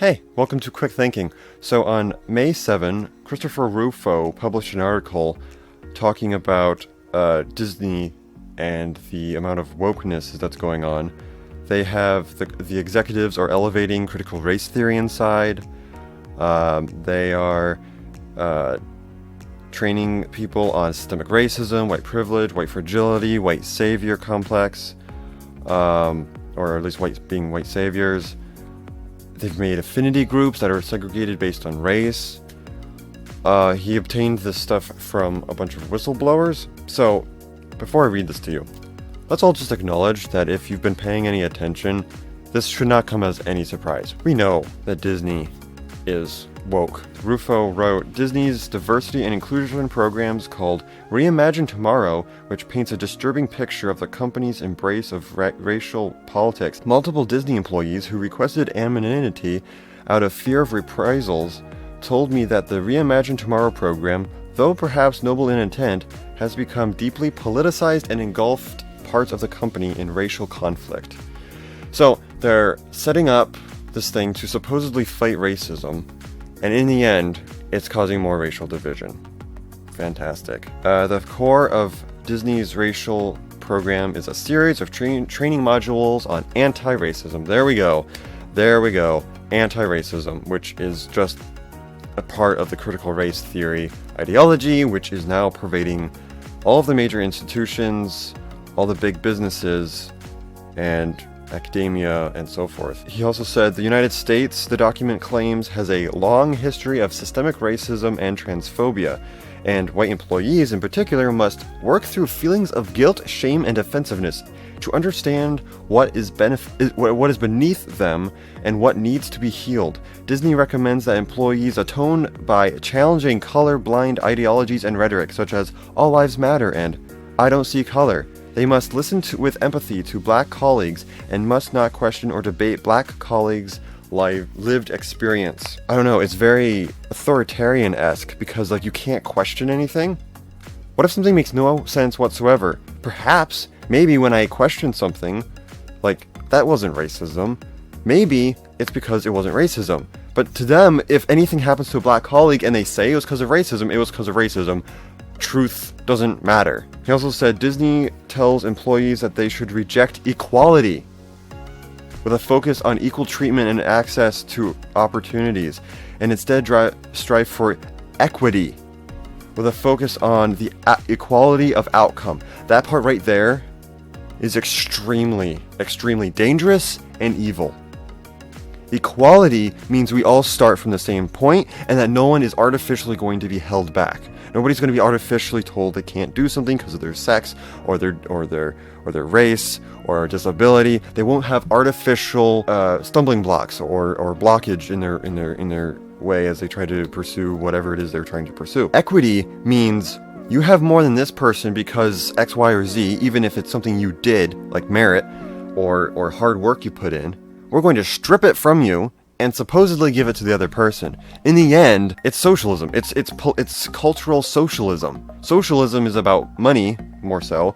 Hey, welcome to Quick Thinking. So on May 7, Christopher Rufo published an article talking about Disney and the amount of wokeness that's going on. They have the executives are elevating critical race theory inside. They are training people on systemic racism, white privilege, white fragility, white savior complex, or at least being white saviors. They've made affinity groups that are segregated based on race. He obtained this stuff from a bunch of whistleblowers. So, before I read this to you, let's all just acknowledge that if you've been paying any attention, this should not come as any surprise. We know that Disney is woke. Rufo wrote, Disney's diversity and inclusion programs called Reimagine Tomorrow, which paints a disturbing picture of the company's embrace of racial politics. Multiple Disney employees who requested anonymity out of fear of reprisals told me that the Reimagine Tomorrow program, though perhaps noble in intent, has become deeply politicized and engulfed parts of the company in racial conflict. So they're setting up this thing to supposedly fight racism, and in the end, it's causing more racial division. Fantastic. The core of Disney's racial program is a series of training modules on anti-racism. There we go. Anti-racism, which is just a part of the critical race theory ideology, which is now pervading all of the major institutions, all the big businesses, and academia, and so forth. He also said, the United States, the document claims, has a long history of systemic racism and transphobia, and white employees in particular must work through feelings of guilt, shame, and defensiveness to understand what is beneath them and what needs to be healed. Disney recommends that employees atone by challenging color-blind ideologies and rhetoric, such as all lives matter and I don't see color. They must listen with empathy to black colleagues and must not question or debate black colleagues' lived experience. I don't know, it's very authoritarian-esque because, you can't question anything. What if something makes no sense whatsoever? Perhaps, maybe when I question something, that wasn't racism, maybe it's because it wasn't racism. But to them, if anything happens to a black colleague and they say it was because of racism, it was because of racism. Truth doesn't matter. He also said Disney tells employees that they should reject equality with a focus on equal treatment and access to opportunities, and instead strive for equity with a focus on the equality of outcome. That part right there is extremely, extremely dangerous and evil. Equality means we all start from the same point and that no one is artificially going to be held back. Nobody's going to be artificially told they can't do something because of their sex or their race or disability. They won't have artificial stumbling blocks or blockage in their way as they try to pursue whatever it is they're trying to pursue. Equity means you have more than this person because X, Y, or Z, even if it's something you did, like merit or hard work you put in. We're going to strip it from you and supposedly give it to the other person. In the end, it's socialism. It's cultural socialism. Socialism is about money, more so.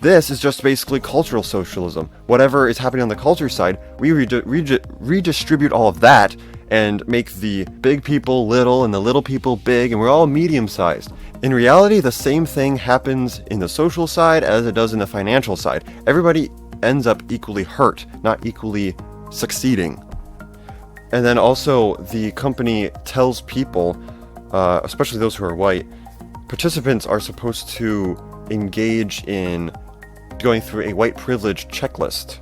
This is just basically cultural socialism. Whatever is happening on the culture side, we redistribute all of that and make the big people little and the little people big, and we're all medium-sized. In reality, the same thing happens in the social side as it does in the financial side. Everybody ends up equally hurt, not equally succeeding. And then also the company tells people, especially those who are white, participants are supposed to engage in going through a white privilege checklist.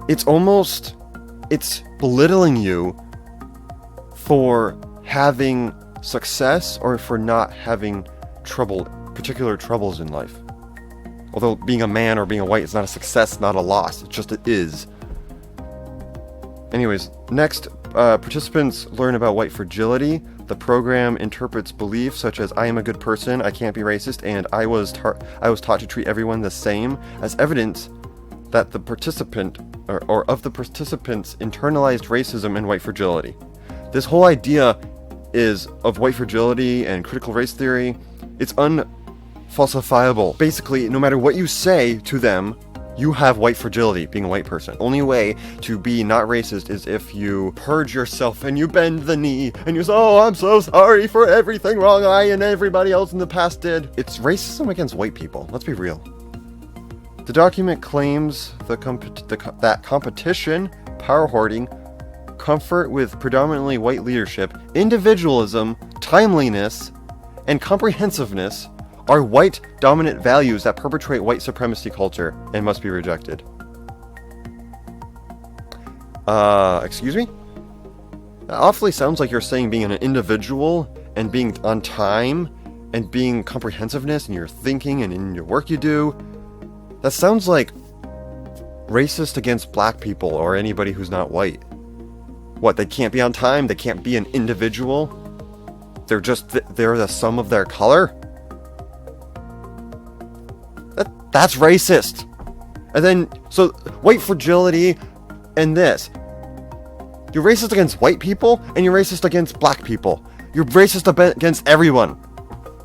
It's belittling you for having success or for not having particular troubles in life. Although being a man or being a white is not a success, not a loss, it is. Anyways, next, participants learn about white fragility. The program interprets beliefs such as I am a good person, I can't be racist, and I was taught to treat everyone the same as evidence that the participant or of the participants internalized racism and white fragility. This whole idea of white fragility and critical race theory, it's unfalsifiable. Basically, no matter what you say to them, You have white fragility, being a white person. Only way to be not racist is if you purge yourself and you bend the knee and you say, oh, I'm so sorry for everything wrong I and everybody else in the past did. It's racism against white people. Let's be real. The document claims that competition, power hoarding, comfort with predominantly white leadership, individualism, timeliness, and comprehensiveness are white dominant values that perpetuate white supremacy culture and must be rejected. Excuse me? That awfully sounds like you're saying being an individual and being on time and being comprehensiveness in your thinking and in your work you do. That sounds like racist against black people or anybody who's not white. What, they can't be on time? They can't be an individual? They're the sum of their color? That's racist. And then, so, white fragility and this. You're racist against white people, and you're racist against black people. You're racist against everyone.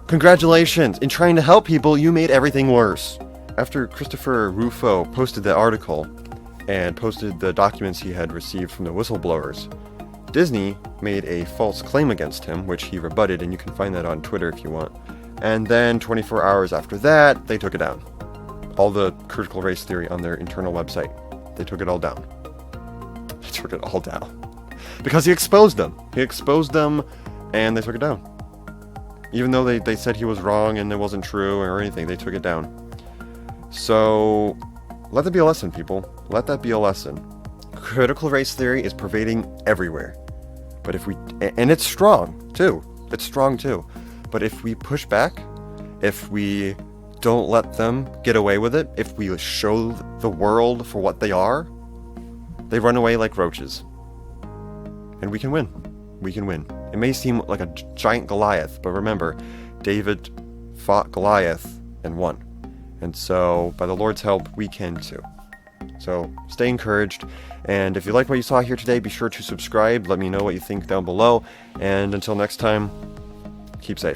Congratulations. In trying to help people, you made everything worse. After Christopher Rufo posted the article, and posted the documents he had received from the whistleblowers, Disney made a false claim against him, which he rebutted, and you can find that on Twitter if you want. And then 24 hours after that, they took it down. All the critical race theory on their internal website. They took it all down. They took it all down. Because he exposed them. He exposed them, and they took it down. Even though they said he was wrong and it wasn't true or anything, they took it down. So, let that be a lesson, people. Let that be a lesson. Critical race theory is pervading everywhere. But if we... And it's strong, too. It's strong, too. But if we push back, if we don't let them get away with it, if we show the world for what they are, they run away like roaches. And we can win. We can win. It may seem like a giant Goliath, but remember, David fought Goliath and won. And so, by the Lord's help, we can too. So, stay encouraged. And if you like what you saw here today, be sure to subscribe. Let me know what you think down below. And until next time, keep safe.